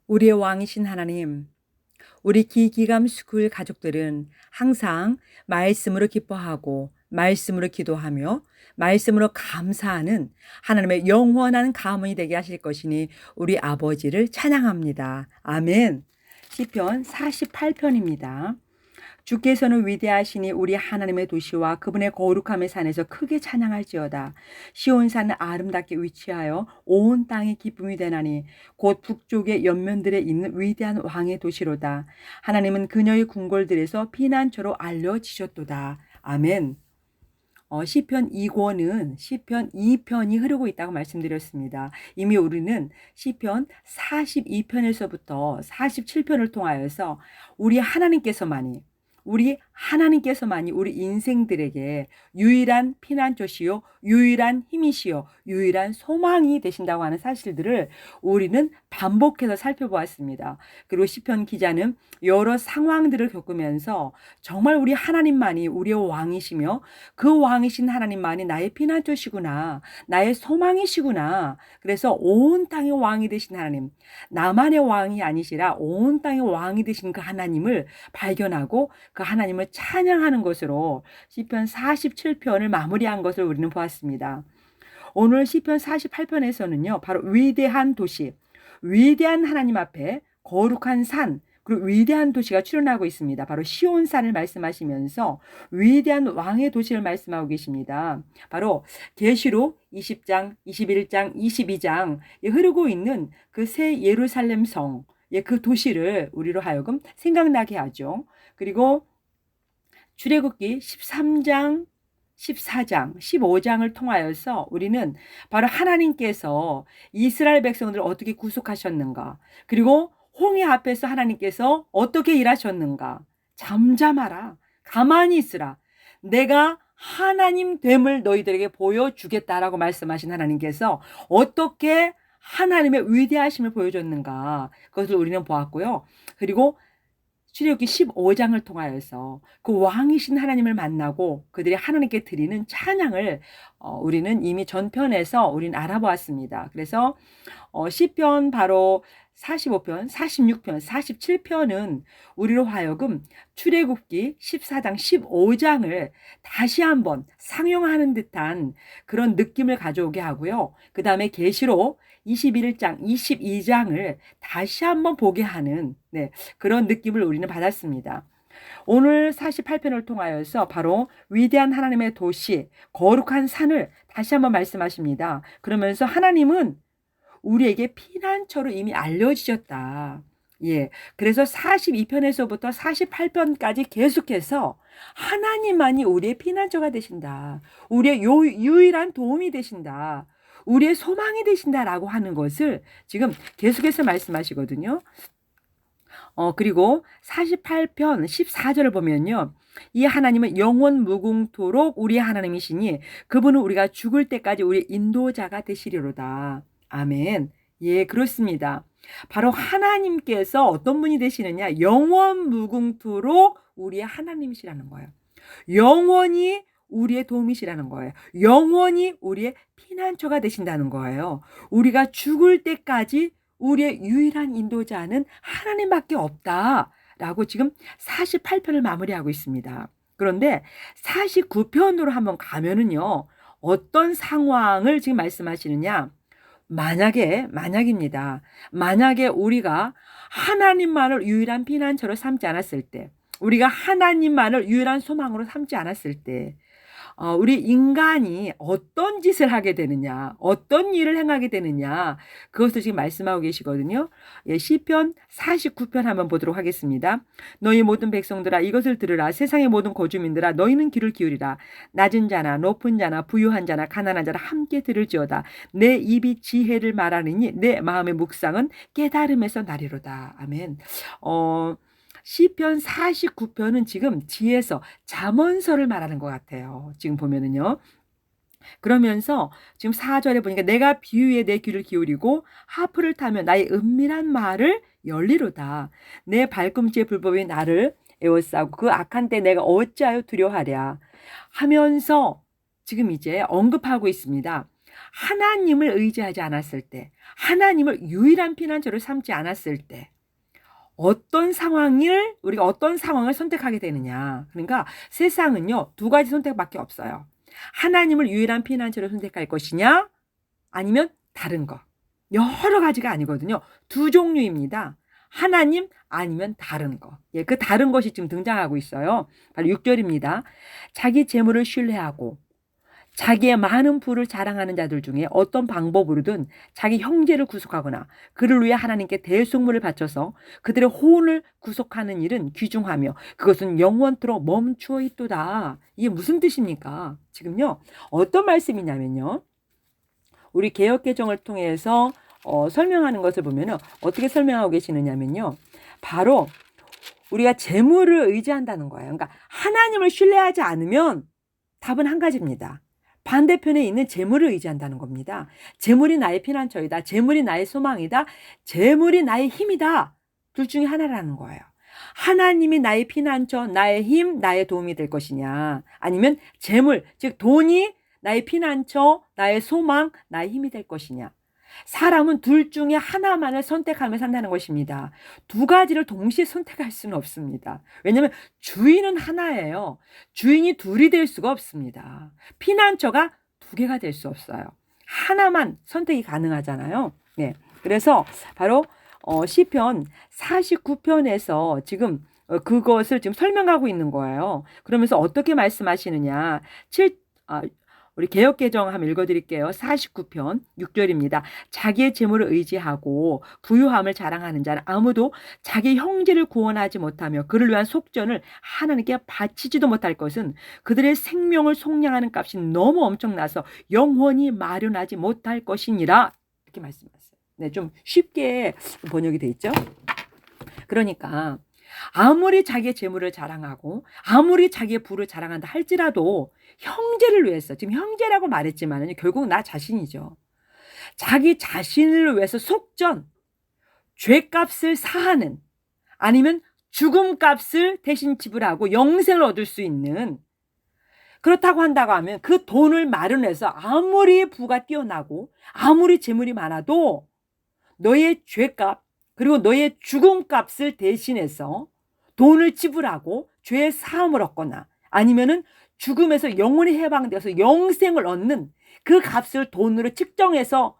우리의 왕이신 하나님, 우리 기기감 스쿨 가족들은 항상 말씀으로 기뻐하고 말씀으로 기도하며 말씀으로 감사하는 하나님의 영원한 가문이 되게 하실 것이니 우리 아버지를 찬양합니다. 아멘. 시편 48편입니다. 주께서는 위대하시니 우리 하나님의 도시와 그분의 거룩함의 산에서 크게 찬양할지어다. 시온산은 아름답게 위치하여 온 땅의 기쁨이 되나니 곧 북쪽의 연면들에 있는 위대한 왕의 도시로다. 하나님은 그녀의 궁궐들에서 피난처로 알려지셨도다. 아멘. 시편 2권은 시편 2편이 흐르고 있다고 말씀드렸습니다. 이미 우리는 시편 42편에서부터 47편을 통하여서 우리 하나님께서만이 우리 인생들에게 유일한 피난처시요, 유일한 힘이시요, 유일한 소망이 되신다고 하는 사실들을 우리는 반복해서 살펴보았습니다. 그리고 시편 기자는 여러 상황들을 겪으면서 정말 우리 하나님만이 우리의 왕이시며 그 왕이신 하나님만이 나의 피난처시구나, 나의 소망이시구나. 그래서 온 땅의 왕이 되신 하나님, 나만의 왕이 아니시라 온 땅의 왕이 되신 그 하나님을 발견하고 그 하나님을 찬양하는 것으로 시편 47편을 마무리한 것을 우리는 보았습니다. 오늘 시편 48편에서는요. 바로 위대한 도시, 위대한 하나님 앞에 거룩한 산, 그리고 위대한 도시가 출현하고 있습니다. 바로 시온산을 말씀하시면서 위대한 왕의 도시를 말씀하고 계십니다. 바로 계시록 20장, 21장, 22장 흐르고 있는 그 새 예루살렘 성, 그 도시를 우리로 하여금 생각나게 하죠. 그리고 출애굽기 13장, 14장, 15장을 통하여서 우리는 바로 하나님께서 이스라엘 백성들을 어떻게 구속하셨는가, 그리고 홍해 앞에서 하나님께서 어떻게 일하셨는가, 잠잠하라, 가만히 있으라, 내가 하나님 됨을 너희들에게 보여주겠다라고 말씀하신 하나님께서 어떻게 하나님의 위대하심을 보여줬는가, 그것을 우리는 보았고요. 그리고 출애굽기 15장을 통하여서 그 왕이신 하나님을 만나고 그들이 하나님께 드리는 찬양을 우리는 이미 전편에서 우리는 알아보았습니다. 그래서 시편 바로 45편, 46편, 47편은 우리로 하여금 출애굽기 14장, 15장을 다시 한번 상용하는 듯한 그런 느낌을 가져오게 하고요. 그 다음에 계시록 21장, 22장을 다시 한번 보게 하는 그런 느낌을 우리는 받았습니다. 오늘 48편을 통하여서 바로 위대한 하나님의 도시, 거룩한 산을 다시 한번 말씀하십니다. 그러면서 하나님은 우리에게 피난처로 이미 알려지셨다. 그래서 42편에서부터 48편까지 계속해서 하나님만이 우리의 피난처가 되신다. 우리의 유일한 도움이 되신다. 우리의 소망이 되신다라고 하는 것을 지금 계속해서 말씀하시거든요. 그리고 48편 14절을 보면요. 이 하나님은 영원 무궁토록 우리의 하나님이시니 그분은 우리가 죽을 때까지 우리의 인도자가 되시리로다. 아멘. 그렇습니다. 바로 하나님께서 어떤 분이 되시느냐? 영원 무궁토록 우리의 하나님이시라는 거예요. 영원히 우리의 도움이시라는 거예요. 영원히 우리의 피난처가 되신다는 거예요. 우리가 죽을 때까지 우리의 유일한 인도자는 하나님밖에 없다라고 지금 48편을 마무리하고 있습니다. 그런데 49편으로 한번 가면은요. 어떤 상황을 지금 말씀하시느냐? 만약입니다. 만약에 우리가 하나님만을 유일한 피난처로 삼지 않았을 때, 우리가 하나님만을 유일한 소망으로 삼지 않았을 때, 우리 인간이 어떤 짓을 하게 되느냐, 어떤 일을 행하게 되느냐, 그것을 지금 말씀하고 계시거든요. 시편 49편 한번 보도록 하겠습니다. 너희 모든 백성들아 이것을 들으라. 세상의 모든 거주민들아 너희는 귀를 기울이라. 낮은 자나 높은 자나 부유한 자나 가난한 자나 함께 들을지어다. 내 입이 지혜를 말하느니 내 마음의 묵상은 깨달음에서 나리로다. 아멘. 시편 49편은 지금 뒤에서 잠언서를 말하는 것 같아요. 지금 보면은요. 그러면서 지금 4절에 보니까 내가 비유에 내 귀를 기울이고 하프를 타면 나의 은밀한 말을 열리로다. 내 발꿈치의 불법이 나를 에워싸고 그 악한 때 내가 어찌하여 두려워하랴 하면서 지금 이제 언급하고 있습니다. 하나님을 의지하지 않았을 때, 하나님을 유일한 피난처를 삼지 않았을 때 우리가 어떤 상황을 선택하게 되느냐. 그러니까 세상은요, 두 가지 선택밖에 없어요. 하나님을 유일한 피난처로 선택할 것이냐, 아니면 다른 거. 여러 가지가 아니거든요. 두 종류입니다. 하나님 아니면 다른 거. 예, 그 다른 것이 지금 등장하고 있어요. 바로 6절입니다. 자기 재물을 신뢰하고 자기의 많은 부를 자랑하는 자들 중에 어떤 방법으로든 자기 형제를 구속하거나 그를 위해 하나님께 대속물을 바쳐서 그들의 혼을 구속하는 일은 귀중하며 그것은 영원토록 멈추어 있도다. 이게 무슨 뜻입니까? 지금요, 어떤 말씀이냐면요, 우리 개역개정을 통해서 설명하는 것을 보면 어떻게 설명하고 계시느냐면요, 바로 우리가 재물을 의지한다는 거예요. 그러니까 하나님을 신뢰하지 않으면 답은 한 가지입니다. 반대편에 있는 재물을 의지한다는 겁니다. 재물이 나의 피난처이다. 재물이 나의 소망이다. 재물이 나의 힘이다. 둘 중에 하나라는 거예요. 하나님이 나의 피난처, 나의 힘, 나의 도움이 될 것이냐, 아니면 재물, 즉 돈이 나의 피난처, 나의 소망, 나의 힘이 될 것이냐. 사람은 둘 중에 하나만을 선택하며 산다는 것입니다. 두 가지를 동시에 선택할 수는 없습니다. 왜냐하면 주인은 하나예요. 주인이 둘이 될 수가 없습니다. 피난처가 두 개가 될 수 없어요. 하나만 선택이 가능하잖아요. 네. 그래서 바로 시편 49편에서 지금 그것을 지금 설명하고 있는 거예요. 그러면서 어떻게 말씀하시느냐. 우리 개역개정 한번 읽어드릴게요. 49편 6절입니다. 자기의 재물을 의지하고 부유함을 자랑하는 자는 아무도 자기 형제를 구원하지 못하며 그를 위한 속전을 하나님께 바치지도 못할 것은 그들의 생명을 속량하는 값이 너무 엄청나서 영원히 마련하지 못할 것이니라. 이렇게 말씀하셨어요. 네, 좀 쉽게 번역이 돼 있죠. 그러니까 아무리 자기의 재물을 자랑하고 아무리 자기의 부를 자랑한다 할지라도 형제를 위해서, 지금 형제라고 말했지만 결국 나 자신이죠. 자기 자신을 위해서 속전, 죄값을 사하는, 아니면 죽음값을 대신 지불하고 영생을 얻을 수 있는, 그렇다고 한다고 하면 그 돈을 마련해서 아무리 부가 뛰어나고 아무리 재물이 많아도 너의 죄값 그리고 너의 죽음값을 대신해서 돈을 지불하고 죄의 사함을 얻거나 아니면은 죽음에서 영원히 해방되어서 영생을 얻는 그 값을 돈으로 측정해서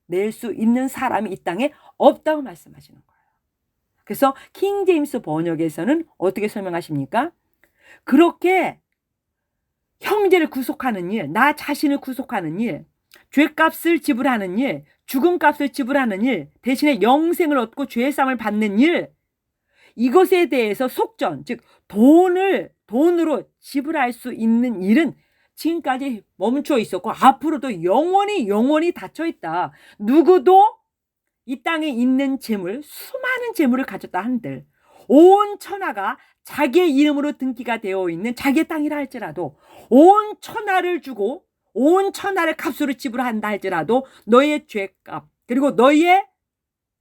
낼 수 있는 사람이 이 땅에 없다고 말씀하시는 거예요. 그래서 킹 제임스 번역에서는 어떻게 설명하십니까? 그렇게 형제를 구속하는 일, 나 자신을 구속하는 일, 죄값을 지불하는 일, 죽음값을 지불하는 일, 대신에 영생을 얻고 죄사함을 받는 일, 이것에 대해서 속전, 즉 돈으로 지불할 수 있는 일은 지금까지 멈춰 있었고 앞으로도 영원히 닫혀 있다. 누구도 이 땅에 있는 재물, 수많은 재물을 가졌다 한들 온 천하가 자기의 이름으로 등기가 되어 있는 자기의 땅이라 할지라도 온 천하를 주고 온 천하를 값으로 지불한다 할지라도 너의 죄값 그리고 너의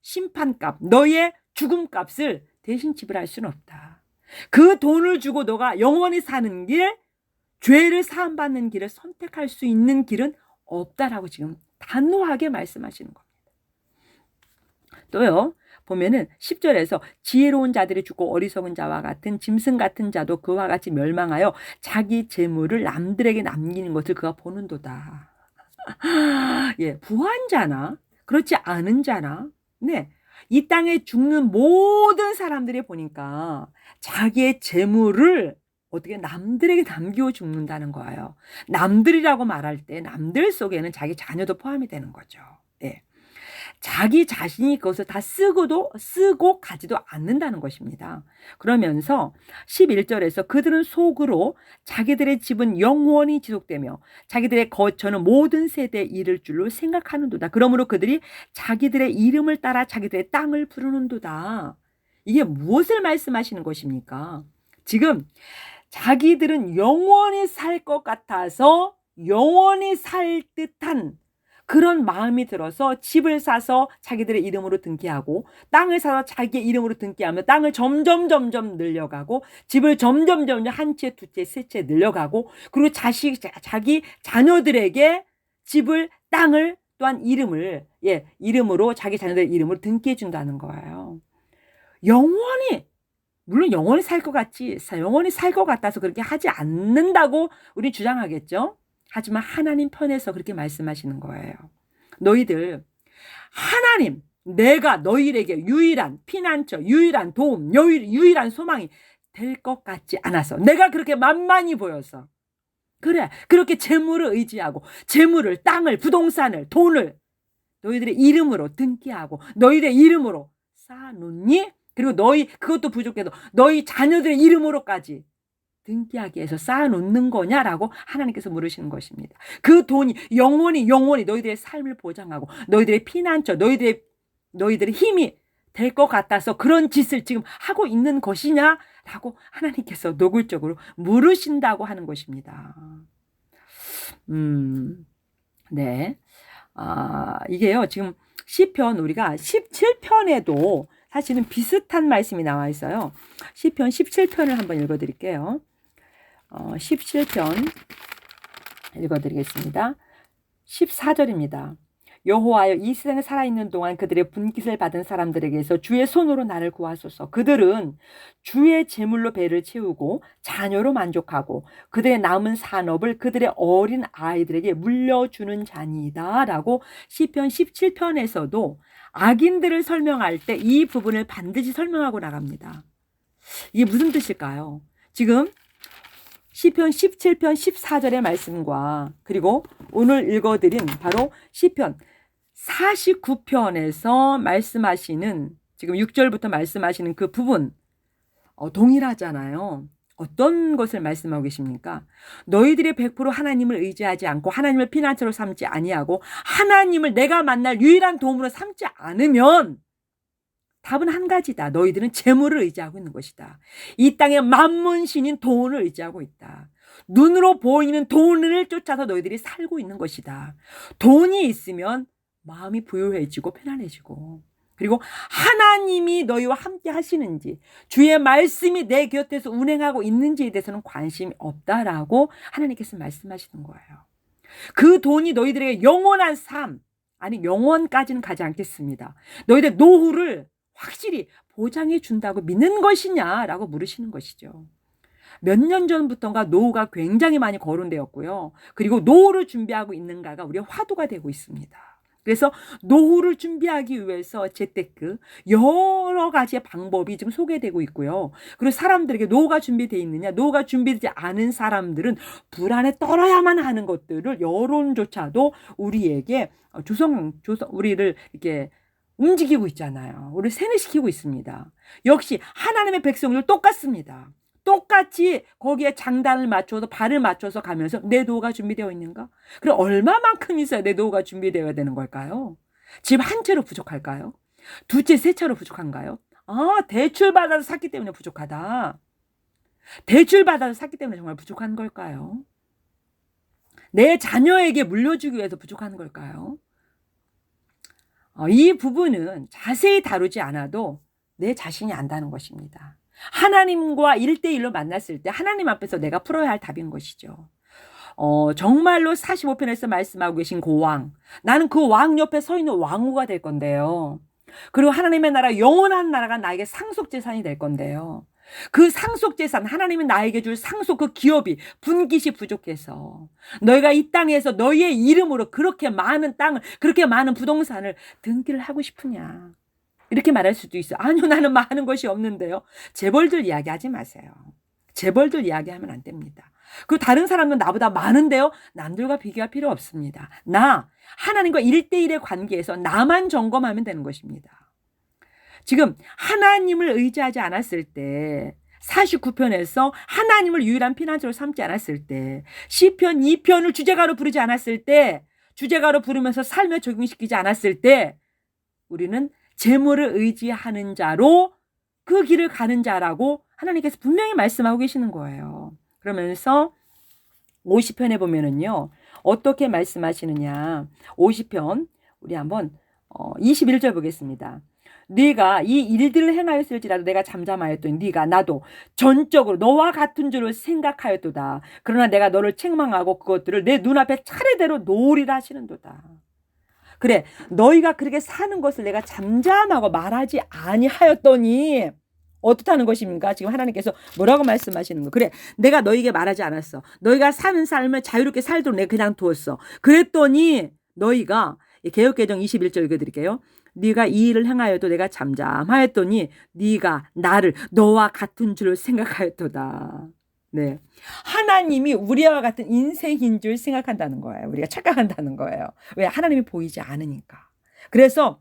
심판값, 너의 죽음값을 대신 지불할 수는 없다. 그 돈을 주고 너가 영원히 사는 길, 죄를 사함받는 길을 선택할 수 있는 길은 없다라고 지금 단호하게 말씀하시는 겁니다. 또요, 보면은 10절에서 지혜로운 자들이 죽고 어리석은 자와 같은 짐승 같은 자도 그와 같이 멸망하여 자기 재물을 남들에게 남기는 것을 그가 보는도다. 예, 부한 자나 그렇지 않은 자나, 네, 이 땅에 죽는 모든 사람들이 보니까 자기의 재물을 어떻게 남들에게 남기고 죽는다는 거예요. 남들이라고 말할 때 남들 속에는 자기 자녀도 포함이 되는 거죠. 예. 자기 자신이 그것을 다 쓰고 가지도 않는다는 것입니다. 그러면서 11절에서 그들은 속으로 자기들의 집은 영원히 지속되며 자기들의 거처는 모든 세대에 이를 줄로 생각하는도다. 그러므로 그들이 자기들의 이름을 따라 자기들의 땅을 부르는도다. 이게 무엇을 말씀하시는 것입니까? 지금 자기들은 영원히 살 것 같아서 영원히 살 듯한 그런 마음이 들어서 집을 사서 자기들의 이름으로 등기하고 땅을 사서 자기의 이름으로 등기하며 땅을 점점 늘려가고 집을 점점 한 채, 두 채, 세 채 늘려가고 그리고 자기 자녀들에게 집을, 땅을 또한 이름으로 자기 자녀들의 이름으로 등기해 준다는 거예요. 영원히, 물론 영원히 살 것 같지, 영원히 살 것 같아서 그렇게 하지 않는다고 우리 주장하겠죠. 하지만 하나님 편에서 그렇게 말씀하시는 거예요. 너희들, 하나님, 내가 너희에게 유일한 피난처, 유일한 도움, 유일한 소망이 될 것 같지 않아서, 내가 그렇게 만만히 보여서, 그래, 그렇게 재물을 의지하고 재물을, 땅을, 부동산을, 돈을 너희들의 이름으로 등기하고 너희들의 이름으로 쌓아놓니? 그리고 그것도 부족해도 너희 자녀들의 이름으로까지 등기하기 위해서 쌓아놓는 거냐라고 하나님께서 물으시는 것입니다. 그 돈이 영원히 너희들의 삶을 보장하고 너희들의 피난처, 너희들의 힘이 될 것 같아서 그런 짓을 지금 하고 있는 것이냐라고 하나님께서 노골적으로 물으신다고 하는 것입니다. 네. 이게요, 지금 시편 우리가 17편에도 사실은 비슷한 말씀이 나와 있어요. 시편 17편을 한번 읽어드릴게요. 17편 읽어드리겠습니다. 14절입니다. 여호와여, 이 세상에 살아있는 동안 그들의 분깃을 받은 사람들에게서 주의 손으로 나를 구하소서. 그들은 주의 제물로 배를 채우고 자녀로 만족하고 그들의 남은 산업을 그들의 어린 아이들에게 물려주는 자니이다 라고 시편 17편에서도 악인들을 설명할 때 이 부분을 반드시 설명하고 나갑니다. 이게 무슨 뜻일까요? 지금 시편 17편 14절의 말씀과 그리고 오늘 읽어드린 바로 시편 49편에서 말씀하시는, 지금 6절부터 말씀하시는 그 부분 동일하잖아요. 어떤 것을 말씀하고 계십니까? 너희들이 100% 하나님을 의지하지 않고 하나님을 피난처로 삼지 아니하고 하나님을 내가 만날 유일한 도움으로 삼지 않으면 답은 한 가지다. 너희들은 재물을 의지하고 있는 것이다. 이 땅의 만문신인 돈을 의지하고 있다. 눈으로 보이는 돈을 쫓아서 너희들이 살고 있는 것이다. 돈이 있으면 마음이 부유해지고 편안해지고, 그리고 하나님이 너희와 함께 하시는지, 주의 말씀이 내 곁에서 운행하고 있는지에 대해서는 관심이 없다라고 하나님께서 말씀하시는 거예요. 그 돈이 너희들에게 영원한 삶, 아니 영원까지는 가지 않겠습니다. 너희들 노후를 확실히 보장해 준다고 믿는 것이냐라고 물으시는 것이죠. 몇 년 전부터가 노후가 굉장히 많이 거론되었고요. 그리고 노후를 준비하고 있는가가 우리의 화두가 되고 있습니다. 그래서 노후를 준비하기 위해서 재테크 여러 가지의 방법이 지금 소개되고 있고요. 그리고 사람들에게 노후가 준비되어 있느냐, 노후가 준비되지 않은 사람들은 불안에 떨어야만 하는 것들을 여론조차도 우리에게 우리를 이렇게 움직이고 있잖아요. 우리를 세뇌시키고 있습니다. 역시 하나님의 백성들 똑같습니다. 똑같이 거기에 장단을 맞춰서 발을 맞춰서 가면서 내 노후가 준비되어 있는가? 그럼 얼마만큼 있어야 내 노후가 준비되어야 되는 걸까요? 집 한 채로 부족할까요? 두 채, 세 채로 부족한가요? 대출받아서 샀기 때문에 부족하다. 대출받아서 샀기 때문에 정말 부족한 걸까요? 내 자녀에게 물려주기 위해서 부족한 걸까요? 이 부분은 자세히 다루지 않아도 내 자신이 안다는 것입니다. 하나님과 1대1로 만났을 때 하나님 앞에서 내가 풀어야 할 답인 것이죠. 정말로 45편에서 말씀하고 계신 그 왕, 나는 그 왕 옆에 서 있는 왕후가 될 건데요. 그리고 하나님의 나라, 영원한 나라가 나에게 상속재산이 될 건데요. 그 상속재산, 하나님이 나에게 줄 상속, 그 기업이 분깃이 부족해서 너희가 이 땅에서 너희의 이름으로 그렇게 많은 땅을, 그렇게 많은 부동산을 등기를 하고 싶으냐, 이렇게 말할 수도 있어요. 아니요, 나는 많은 것이 없는데요. 재벌들 이야기하지 마세요. 재벌들 이야기하면 안 됩니다. 그리고 다른 사람은 나보다 많은데요. 남들과 비교할 필요 없습니다. 나 하나님과 1대1의 관계에서 나만 점검하면 되는 것입니다. 지금 하나님을 의지하지 않았을 때, 49편에서 하나님을 유일한 피난처로 삼지 않았을 때, 시편 2편을 주제가로 부르지 않았을 때, 주제가로 부르면서 삶에 적용시키지 않았을 때, 우리는 재물을 의지하는 자로 그 길을 가는 자라고 하나님께서 분명히 말씀하고 계시는 거예요. 그러면서 50편에 보면은요, 어떻게 말씀하시느냐. 50편 우리 한번 21절 보겠습니다. 네가 이 일들을 행하였을지라도 내가 잠잠하였더니 네가 나도 전적으로 너와 같은 줄을 생각하였도다. 그러나 내가 너를 책망하고 그것들을 내 눈앞에 차례대로 놓으리라 하시는도다. 그래, 너희가 그렇게 사는 것을 내가 잠잠하고 말하지 아니하였더니 어떻다는 것입니까? 지금 하나님께서 뭐라고 말씀하시는 거? 그래, 내가 너희에게 말하지 않았어. 너희가 사는 삶을 자유롭게 살도록 내가 그냥 두었어. 그랬더니 너희가, 개역개정 21절 읽어드릴게요. 네가 이 일을 행하여도 내가 잠잠하였더니 네가 나를 너와 같은 줄 생각하였도다. 네, 하나님이 우리와 같은 인생인 줄 생각한다는 거예요. 우리가 착각한다는 거예요. 왜? 하나님이 보이지 않으니까. 그래서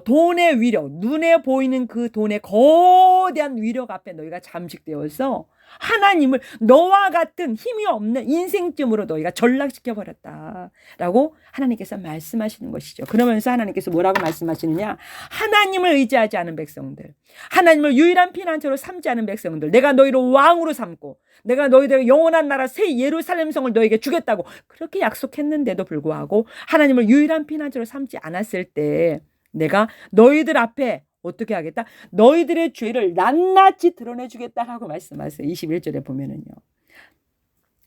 돈의 위력, 눈에 보이는 그 돈의 거대한 위력 앞에 너희가 잠식되어서 하나님을 너와 같은 힘이 없는 인생쯤으로 너희가 전락시켜버렸다라고 하나님께서 말씀하시는 것이죠. 그러면서 하나님께서 뭐라고 말씀하시느냐? 하나님을 의지하지 않은 백성들, 하나님을 유일한 피난처로 삼지 않은 백성들, 내가 너희를 왕으로 삼고 내가 너희들의 영원한 나라 새 예루살렘 성을 너희에게 주겠다고 그렇게 약속했는데도 불구하고 하나님을 유일한 피난처로 삼지 않았을 때 내가 너희들 앞에 어떻게 하겠다? 너희들의 죄를 낱낱이 드러내주겠다라고 말씀하세요. 21절에 보면은요.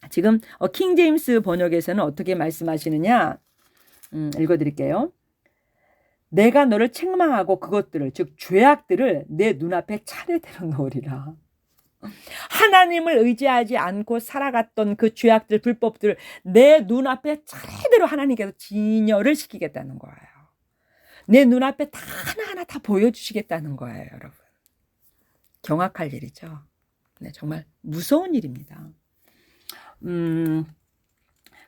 지금 킹제임스 번역에서는 어떻게 말씀하시느냐? 읽어드릴게요. 내가 너를 책망하고 그것들을, 즉 죄악들을 내 눈앞에 차례대로 놓으리라. 하나님을 의지하지 않고 살아갔던 그 죄악들, 불법들을 내 눈앞에 차례대로 하나님께서 진열을 시키겠다는 거예요. 내 눈앞에 다 하나하나 다 보여주시겠다는 거예요, 여러분. 경악할 일이죠. 네, 정말 무서운 일입니다.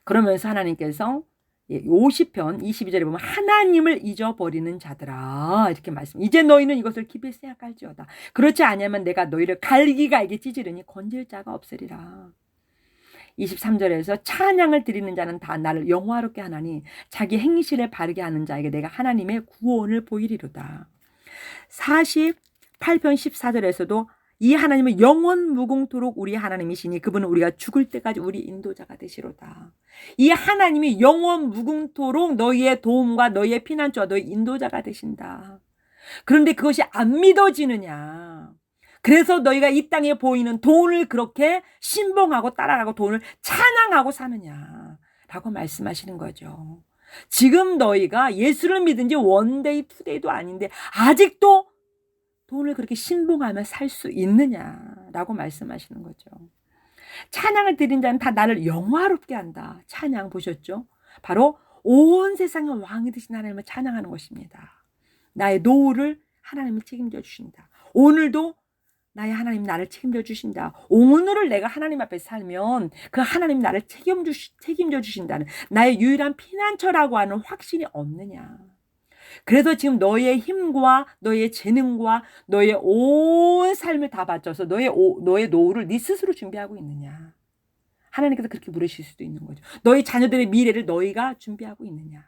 그러면서 하나님께서 50편 22절에 보면 하나님을 잊어버리는 자들아 이렇게 말씀. 이제 너희는 이것을 깊이 생각할지어다. 그렇지 않으면 내가 너희를 갈기갈기 찢으려니 건질 자가 없으리라. 23절에서 찬양을 드리는 자는 다 나를 영화롭게 하나니 자기 행실을 바르게 하는 자에게 내가 하나님의 구원을 보이리로다. 48편 14절에서도 이 하나님은 영원 무궁토록 우리 하나님이시니 그분은 우리가 죽을 때까지 우리 인도자가 되시로다. 이 하나님이 영원 무궁토록 너희의 도움과 너희의 피난처와 너희 인도자가 되신다. 그런데 그것이 안 믿어지느냐? 그래서 너희가 이 땅에 보이는 돈을 그렇게 신봉하고 따라가고 돈을 찬양하고 사느냐라고 말씀하시는 거죠. 지금 너희가 예수를 믿은 지 원데이 투데이도 아닌데 아직도 돈을 그렇게 신봉하며 살 수 있느냐라고 말씀하시는 거죠. 찬양을 드린 자는 다 나를 영화롭게 한다. 찬양 보셨죠? 바로 온 세상의 왕이 되신 하나님을 찬양하는 것입니다. 나의 노후를 하나님이 책임져 주신다. 오늘도 나의 하나님 나를 책임져 주신다. 오늘을 내가 하나님 앞에 살면 그 하나님 나를 책임져 주신다는 나의 유일한 피난처라고 하는 확신이 없느냐. 그래서 지금 너의 힘과 너의 재능과 너의 온 삶을 다 바쳐서 너의 노후를 네 스스로 준비하고 있느냐. 하나님께서 그렇게 물으실 수도 있는 거죠. 너희 자녀들의 미래를 너희가 준비하고 있느냐.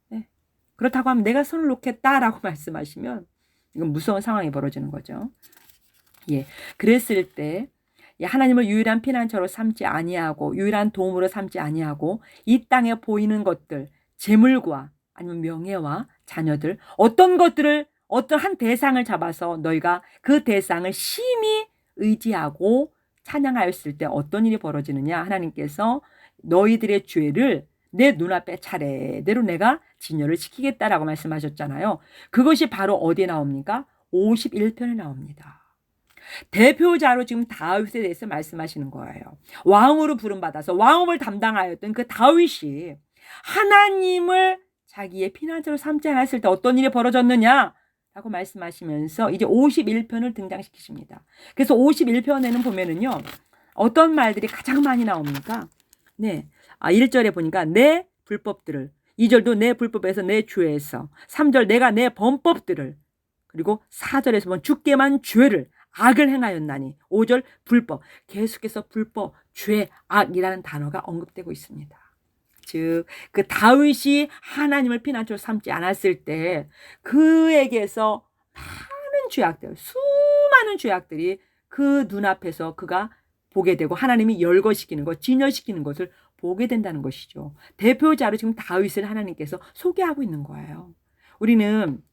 네. 그렇다고 하면 내가 손을 놓겠다라고 말씀하시면 이건 무서운 상황이 벌어지는 거죠. 예, 그랬을 때 하나님을 유일한 피난처로 삼지 아니하고 유일한 도움으로 삼지 아니하고 이 땅에 보이는 것들, 재물과 아니면 명예와 자녀들, 어떤 것들을 어떤 한 대상을 잡아서 너희가 그 대상을 심히 의지하고 찬양하였을 때 어떤 일이 벌어지느냐? 하나님께서 너희들의 죄를 내 눈앞에 차례대로 내가 진열을 시키겠다라고 말씀하셨잖아요. 그것이 바로 어디에 나옵니까? 51편에 나옵니다. 대표자로 지금 다윗에 대해서 말씀하시는 거예요. 왕으로 부름받아서 왕업을 담당하였던 그 다윗이 하나님을 자기의 피난처로 삼지 않았을 때 어떤 일이 벌어졌느냐 라고 말씀하시면서 이제 51편을 등장시키십니다. 그래서 51편에는 보면은요 어떤 말들이 가장 많이 나옵니까? 네, 1절에 보니까 내 불법들을, 2절도 내 불법에서 내 죄에서, 3절 내가 내 범법들을, 그리고 4절에서 보면 주께만 죄를 악을 행하였나니, 5절 불법, 계속해서 불법, 죄, 악이라는 단어가 언급되고 있습니다. 즉 그 다윗이 하나님을 피난처로 삼지 않았을 때 그에게서 많은 죄악들, 수많은 죄악들이 그 눈앞에서 그가 보게 되고 하나님이 열거시키는 것, 진열시키는 것을 보게 된다는 것이죠. 대표자로 지금 다윗을 하나님께서 소개하고 있는 거예요. 우리는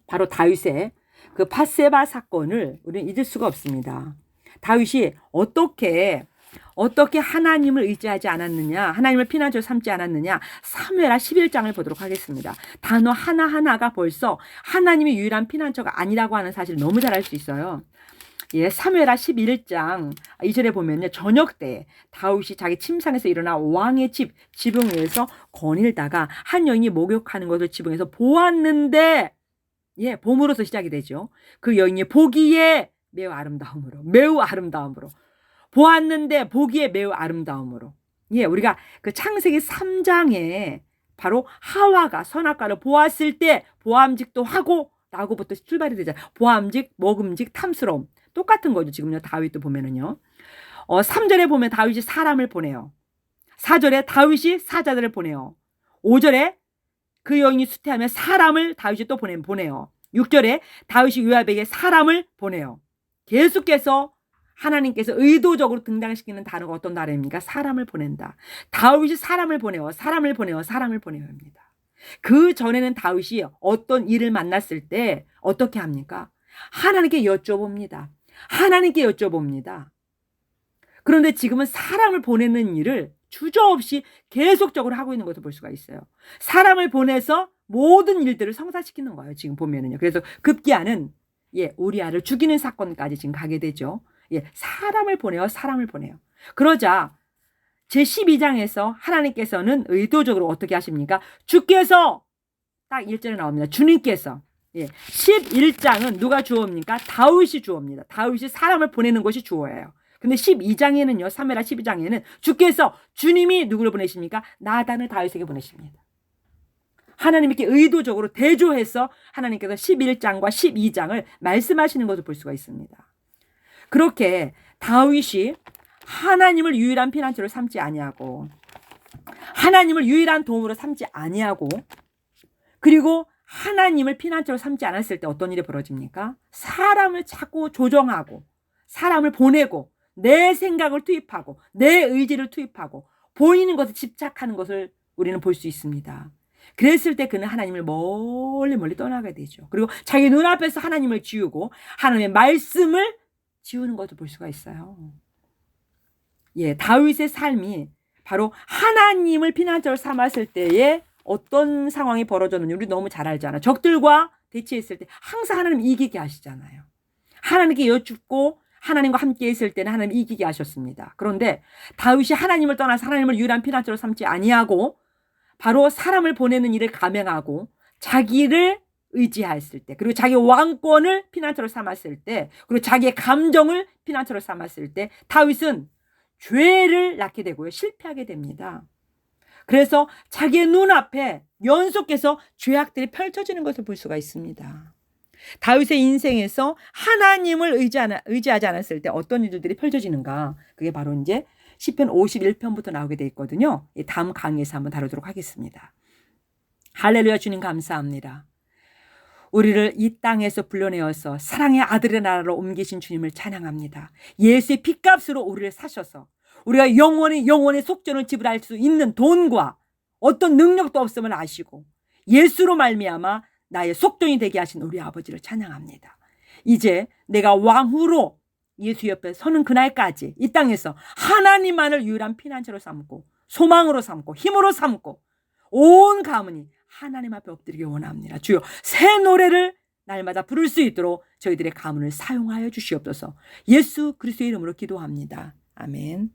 바로 다윗의 그 밧세바 사건을 우리는 잊을 수가 없습니다. 다윗이 어떻게 어떻게 하나님을 의지하지 않았느냐, 하나님을 피난처로 삼지 않았느냐, 사무엘하 11장을 보도록 하겠습니다. 단어 하나하나가 벌써 하나님이 유일한 피난처가 아니라고 하는 사실을 너무 잘 알 수 있어요. 예, 사무엘하 11장 2절에 보면요, 저녁 때 다윗이 자기 침상에서 일어나 왕의 지붕 위에서 거닐다가 한 여인이 목욕하는 것을 지붕에서 보았는데, 예, 봄으로서 시작이 되죠. 그 여인이 보기에 매우 아름다움으로 보았는데 보기에 매우 아름다움으로. 예, 우리가 그 창세기 3장에 바로 하와가 선악과를 보았을 때 보암직도 하고 라고부터 출발이 되잖아요. 보암직, 먹음직, 탐스러움. 똑같은 거죠. 지금요, 다윗도 보면은요. 3절에 보면 다윗이 사람을 보내요. 4절에 다윗이 사자들을 보내요. 5절에 그 여인이 수태하며 사람을 다윗이 또 보내요. 6절에 다윗이 요압에게 사람을 보내요. 계속해서 하나님께서 의도적으로 등장시키는 단어가 어떤 단어입니까? 사람을 보낸다. 다윗이 사람을 보내요. 합니다. 그 전에는 다윗이 어떤 일을 만났을 때 어떻게 합니까? 하나님께 여쭤봅니다. 그런데 지금은 사람을 보내는 일을 주저없이 계속적으로 하고 있는 것을 볼 수가 있어요. 사람을 보내서 모든 일들을 성사시키는 거예요. 지금 보면은요. 그래서 급기야는 우리아를 죽이는 사건까지 지금 가게 되죠. 사람을 보내요. 그러자 제12장에서 하나님께서는 의도적으로 어떻게 하십니까? 주께서 딱 1절에 나옵니다. 주님께서. 11장은 누가 주어입니까? 다윗이 주어입니다. 다윗이 사람을 보내는 것이 주어예요. 근데 12장에는요, 사무엘하 12장에는 주님이 누구를 보내십니까? 나단을 다윗에게 보내십니다. 하나님께 의도적으로 대조해서 하나님께서 11장과 12장을 말씀하시는 것을 볼 수가 있습니다. 그렇게 다윗이 하나님을 유일한 피난처로 삼지 아니하고, 하나님을 유일한 도움으로 삼지 아니하고, 그리고 하나님을 피난처로 삼지 않았을 때 어떤 일이 벌어집니까? 사람을 자꾸 조정하고, 사람을 보내고, 내 생각을 투입하고, 내 의지를 투입하고, 보이는 것에 집착하는 것을 우리는 볼 수 있습니다. 그랬을 때 그는 하나님을 멀리 떠나게 되죠. 그리고 자기 눈앞에서 하나님을 지우고 하나님의 말씀을 지우는 것도 볼 수가 있어요. 다윗의 삶이 바로 하나님을 피난처로 삼았을 때에 어떤 상황이 벌어졌는지 우리 너무 잘 알잖아요. 적들과 대치했을 때 항상 하나님 이기게 하시잖아요. 하나님께 여쭙고 하나님과 함께 있을 때는 하나님 이기게 하셨습니다. 그런데 다윗이 하나님을 떠나서 하나님을 유일한 피난처로 삼지 아니하고 바로 사람을 보내는 일을 감행하고 자기를 의지했을 때, 그리고 자기 왕권을 피난처로 삼았을 때, 그리고 자기의 감정을 피난처로 삼았을 때 다윗은 죄를 낳게 되고요, 실패하게 됩니다. 그래서 자기의 눈앞에 연속해서 죄악들이 펼쳐지는 것을 볼 수가 있습니다. 다윗의 인생에서 하나님을 의지하지 않았을 때 어떤 일들이 펼쳐지는가, 그게 바로 이제 시편 51편부터 나오게 돼 있거든요. 다음 강의에서 한번 다루도록 하겠습니다. 할렐루야. 주님 감사합니다. 우리를 이 땅에서 불러내어서 사랑의 아들의 나라로 옮기신 주님을 찬양합니다. 예수의 핏값으로 우리를 사셔서 우리가 영원의 속전을 지불할 수 있는 돈과 어떤 능력도 없음을 아시고 예수로 말미암아 나의 속전이 되게 하신 우리 아버지를 찬양합니다. 이제 내가 왕후로 예수 옆에 서는 그날까지 이 땅에서 하나님만을 유일한 피난처로 삼고 소망으로 삼고 힘으로 삼고 온 가문이 하나님 앞에 엎드리기 원합니다. 주여, 새 노래를 날마다 부를 수 있도록 저희들의 가문을 사용하여 주시옵소서. 예수 그리스도의 이름으로 기도합니다. 아멘.